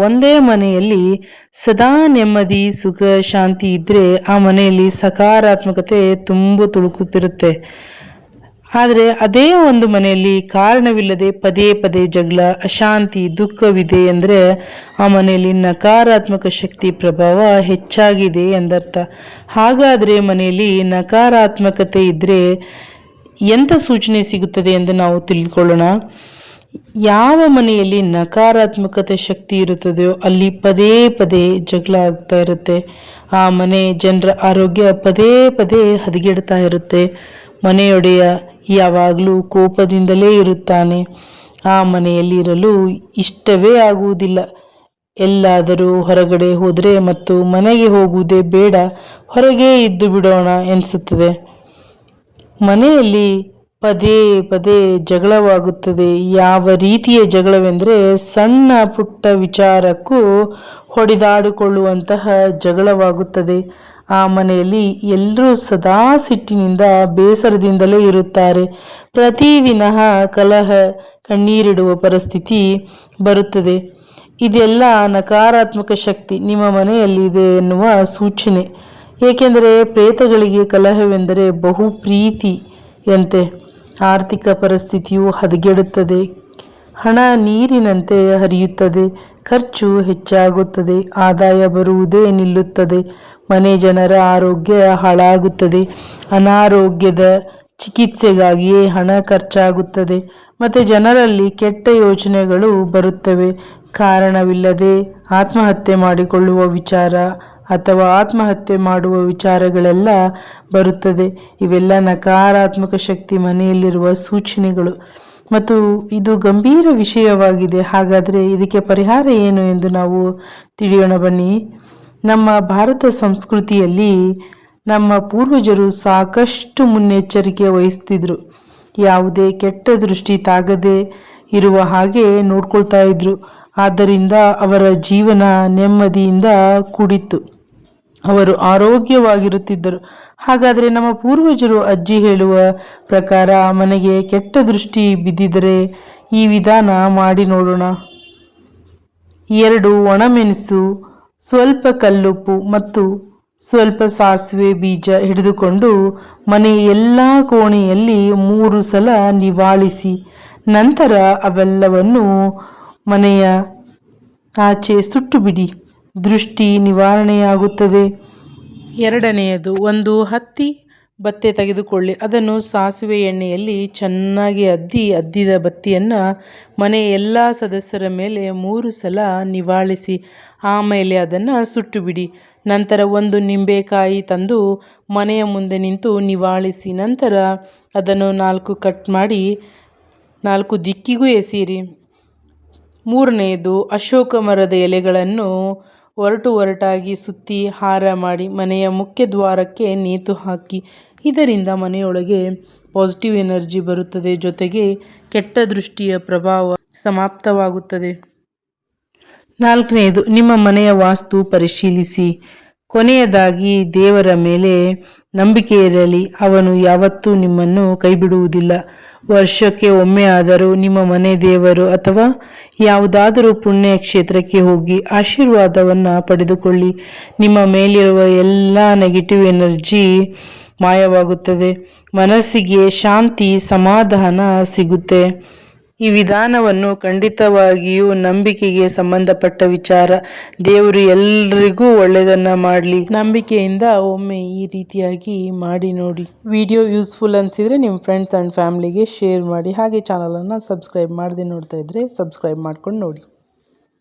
ಒಂದೇ ಮನೆಯಲ್ಲಿ ಸದಾ ನೆಮ್ಮದಿ ಸುಖ ಶಾಂತಿ ಇದ್ದರೆ ಆ ಮನೆಯಲ್ಲಿ ಸಕಾರಾತ್ಮಕತೆ ತುಂಬ ತುಳುಕುತ್ತಿರುತ್ತೆ. ಆದರೆ ಅದೇ ಒಂದು ಮನೆಯಲ್ಲಿ ಕಾರಣವಿಲ್ಲದೆ ಪದೇ ಪದೇ ಜಗಳ, ಅಶಾಂತಿ, ದುಃಖವಿದೆ ಅಂದರೆ ಆ ಮನೆಯಲ್ಲಿ ನಕಾರಾತ್ಮಕ ಶಕ್ತಿ ಪ್ರಭಾವ ಹೆಚ್ಚಾಗಿದೆ ಎಂದರ್ಥ. ಹಾಗಾದರೆ ಮನೆಯಲ್ಲಿ ನಕಾರಾತ್ಮಕತೆ ಇದ್ದರೆ ಎಂಥ ಸೂಚನೆ ಸಿಗುತ್ತದೆ ಎಂದು ನಾವು ತಿಳಿದುಕೊಳ್ಳೋಣ. ಯಾವ ಮನೆಯಲ್ಲಿ ನಕಾರಾತ್ಮಕತೆ ಶಕ್ತಿ ಇರುತ್ತದೆಯೋ ಅಲ್ಲಿ ಪದೇ ಪದೇ ಜಗಳ ಆಗ್ತಾ ಇರುತ್ತೆ. ಆ ಮನೆ ಜನರ ಆರೋಗ್ಯ ಪದೇ ಪದೇ ಹದಗೆಡ್ತಾ ಇರುತ್ತೆ. ಮನೆಯೊಡೆಯ ಯಾವಾಗಲೂ ಕೋಪದಿಂದಲೇ ಇರುತ್ತಾನೆ. ಆ ಮನೆಯಲ್ಲಿರಲು ಇಷ್ಟವೇ ಆಗುವುದಿಲ್ಲ. ಎಲ್ಲಾದರೂ ಹೊರಗಡೆ ಹೋದರೆ ಮತ್ತು ಮನೆಗೆ ಹೋಗುವುದೇ ಬೇಡ, ಹೊರಗೆ ಇದ್ದು ಬಿಡೋಣ ಎನಿಸುತ್ತದೆ. ಮನೆಯಲ್ಲಿ ಪದೇ ಪದೇ ಜಗಳವಾಗುತ್ತದೆ. ಯಾವ ರೀತಿಯ ಜಗಳವೆಂದರೆ ಸಣ್ಣ ಪುಟ್ಟ ವಿಚಾರಕ್ಕೂ ಹೊಡೆದಾಡಿಕೊಳ್ಳುವಂತಹ ಜಗಳವಾಗುತ್ತದೆ. ಆ ಮನೆಯಲ್ಲಿ ಎಲ್ಲರೂ ಸದಾ ಸಿಟ್ಟಿನಿಂದ ಬೇಸರದಿಂದಲೇ ಇರುತ್ತಾರೆ. ಪ್ರತಿದಿನ ಕಲಹ, ಕಣ್ಣೀರಿಡುವ ಪರಿಸ್ಥಿತಿ ಬರುತ್ತದೆ. ಇದೆಲ್ಲ ನಕಾರಾತ್ಮಕ ಶಕ್ತಿ ನಿಮ್ಮ ಮನೆಯಲ್ಲಿದೆ ಎನ್ನುವ ಸೂಚನೆ. ಏಕೆಂದರೆ ಪ್ರೇತಗಳಿಗೆ ಕಲಹವೆಂದರೆ ಬಹು ಪ್ರೀತಿಯಂತೆ. ಆರ್ಥಿಕ ಪರಿಸ್ಥಿತಿಯು ಹದಗೆಡುತ್ತದೆ. ಹಣ ನೀರಿನಂತೆ ಹರಿಯುತ್ತದೆ. ಖರ್ಚು ಹೆಚ್ಚಾಗುತ್ತದೆ. ಆದಾಯ ಬರುವುದೇ ನಿಲ್ಲುತ್ತದೆ. ಮನೆ ಜನರ ಆರೋಗ್ಯ ಹಾಳಾಗುತ್ತದೆ. ಅನಾರೋಗ್ಯದ ಚಿಕಿತ್ಸೆಗಾಗಿಯೇ ಹಣ ಖರ್ಚಾಗುತ್ತದೆ. ಮತ್ತು ಜನರಲ್ಲಿ ಕೆಟ್ಟ ಯೋಚನೆಗಳು ಬರುತ್ತವೆ. ಕಾರಣವಿಲ್ಲದೆ ಆತ್ಮಹತ್ಯೆ ಮಾಡಿಕೊಳ್ಳುವ ವಿಚಾರ ಅಥವಾ ಆತ್ಮಹತ್ಯೆ ಮಾಡುವ ವಿಚಾರಗಳೆಲ್ಲ ಬರುತ್ತದೆ. ಇವೆಲ್ಲ ನಕಾರಾತ್ಮಕ ಶಕ್ತಿ ಮನೆಯಲ್ಲಿರುವ ಸೂಚನೆಗಳು ಮತ್ತು ಇದು ಗಂಭೀರ ವಿಷಯವಾಗಿದೆ. ಹಾಗಾದರೆ ಇದಕ್ಕೆ ಪರಿಹಾರ ಏನು ಎಂದು ನಾವು ತಿಳಿಯೋಣ ಬನ್ನಿ. ನಮ್ಮ ಭಾರತ ಸಂಸ್ಕೃತಿಯಲ್ಲಿ ನಮ್ಮ ಪೂರ್ವಜರು ಸಾಕಷ್ಟು ಮುನ್ನೆಚ್ಚರಿಕೆ ವಹಿಸ್ತಿದ್ರು. ಯಾವುದೇ ಕೆಟ್ಟ ದೃಷ್ಟಿ ತಾಗದೆ ಇರುವ ಹಾಗೆ ನೋಡ್ಕೊಳ್ತಾ ಇದ್ರು. ಆದ್ದರಿಂದ ಅವರ ಜೀವನ ನೆಮ್ಮದಿಯಿಂದ ಕೂಡಿತ್ತು. ಅವರು ಆರೋಗ್ಯವಾಗಿರುತ್ತಿದ್ದರು. ಹಾಗಾದರೆ ನಮ್ಮ ಪೂರ್ವಜರು ಅಜ್ಜಿ ಹೇಳುವ ಪ್ರಕಾರ ಮನೆಗೆ ಕೆಟ್ಟ ದೃಷ್ಟಿ ಬಿದ್ದಿದ್ದರೆ ಈ ವಿಧಾನ ಮಾಡಿ ನೋಡೋಣ. 2 ಒಣಮೆಣಸು, ಸ್ವಲ್ಪ ಕಲ್ಲುಪ್ಪು ಮತ್ತು ಸ್ವಲ್ಪ ಸಾಸಿವೆ ಬೀಜ ಹಿಡಿದುಕೊಂಡು ಮನೆಯ ಎಲ್ಲ ಕೋಣೆಯಲ್ಲಿ 3 ಸಲ ನಿವಾಳಿಸಿ ನಂತರ ಅವೆಲ್ಲವನ್ನು ಮನೆಯ ಆಚೆ ಸುಟ್ಟು ಬಿಡಿ. ದೃಷ್ಟಿ ನಿವಾರಣೆಯಾಗುತ್ತದೆ. 2ನೇಯದು, ಒಂದು ಹತ್ತಿ ಬತ್ತೆ ತೆಗೆದುಕೊಳ್ಳಿ. ಅದನ್ನು ಸಾಸಿವೆ ಎಣ್ಣೆಯಲ್ಲಿ ಚೆನ್ನಾಗಿ ಅದ್ದಿದ ಬತ್ತಿಯನ್ನು ಮನೆಯ ಎಲ್ಲ ಸದಸ್ಯರ ಮೇಲೆ 3 ಸಲ ನಿವಾಳಿಸಿ ಆಮೇಲೆ ಅದನ್ನು ಸುಟ್ಟು ಬಿಡಿ. ನಂತರ ಒಂದು ನಿಂಬೆಕಾಯಿ ತಂದು ಮನೆಯ ಮುಂದೆ ನಿಂತು ನಿವಾಳಿಸಿ ನಂತರ ಅದನ್ನು 4 ಕಟ್ ಮಾಡಿ 4 ದಿಕ್ಕಿಗೂ ಎಸೀರಿ. 3ನೇಯದು, ಅಶೋಕ ಮರದ ಎಲೆಗಳನ್ನು ಒರಟಾಗಿ ಸುತ್ತಿ ಹಾರ ಮಾಡಿ ಮನೆಯ ಮುಖ್ಯ ದ್ವಾರಕ್ಕೆ ನೇತು ಹಾಕಿ. ಇದರಿಂದ ಮನೆಯೊಳಗೆ ಪಾಸಿಟಿವ್ ಎನರ್ಜಿ ಬರುತ್ತದೆ. ಜೊತೆಗೆ ಕೆಟ್ಟ ದೃಷ್ಟಿಯ ಪ್ರಭಾವ ಸಮಾಪ್ತವಾಗುತ್ತದೆ. 4ನೇಯದು, ನಿಮ್ಮ ಮನೆಯ ವಾಸ್ತು ಪರಿಶೀಲಿಸಿ. ಕೊನೆಯದಾಗಿ ದೇವರ ಮೇಲೆ ನಂಬಿಕೆ ಇರಲಿ. ಅವನು ಯಾವತ್ತೂ ನಿಮ್ಮನ್ನು ಕೈಬಿಡುವುದಿಲ್ಲ. ವರ್ಷಕ್ಕೆ ಒಮ್ಮೆ ಆದರೂ ನಿಮ್ಮ ಮನೆ ದೇವರು ಅಥವಾ ಯಾವುದಾದರೂ ಪುಣ್ಯ ಕ್ಷೇತ್ರಕ್ಕೆ ಹೋಗಿ ಆಶೀರ್ವಾದವನ್ನು ಪಡೆದುಕೊಳ್ಳಿ. ನಿಮ್ಮ ಮೇಲಿರುವ ಎಲ್ಲ ನೆಗೆಟಿವ್ ಎನರ್ಜಿ ಮಾಯವಾಗುತ್ತದೆ. ಮನಸ್ಸಿಗೆ ಶಾಂತಿ, ಸಮಾಧಾನ ಸಿಗುತ್ತೆ. ಈ ವಿಧಾನವನ್ನು ಖಂಡಿತವಾಗಿಯೂ ನಂಬಿಕೆಗೆ ಸಂಬಂಧಪಟ್ಟ ವಿಚಾರ. ದೇವರು ಎಲ್ಲರಿಗೂ ಒಳ್ಳೆಯದನ್ನು ಮಾಡಲಿ. ನಂಬಿಕೆಯಿಂದ ಒಮ್ಮೆ ಈ ರೀತಿಯಾಗಿ ಮಾಡಿ ನೋಡಿ. ವಿಡಿಯೋ ಯೂಸ್ಫುಲ್ ಅನಿಸಿದರೆ ನಿಮ್ಮ ಫ್ರೆಂಡ್ಸ್ ಆ್ಯಂಡ್ ಫ್ಯಾಮ್ಲಿಗೆ ಶೇರ್ ಮಾಡಿ. ಹಾಗೆ ಚಾನಲನ್ನು ಸಬ್ಸ್ಕ್ರೈಬ್ ಮಾಡದೆ ನೋಡ್ತಾ ಇದ್ದರೆ ಸಬ್ಸ್ಕ್ರೈಬ್ ಮಾಡ್ಕೊಂಡು ನೋಡಿ.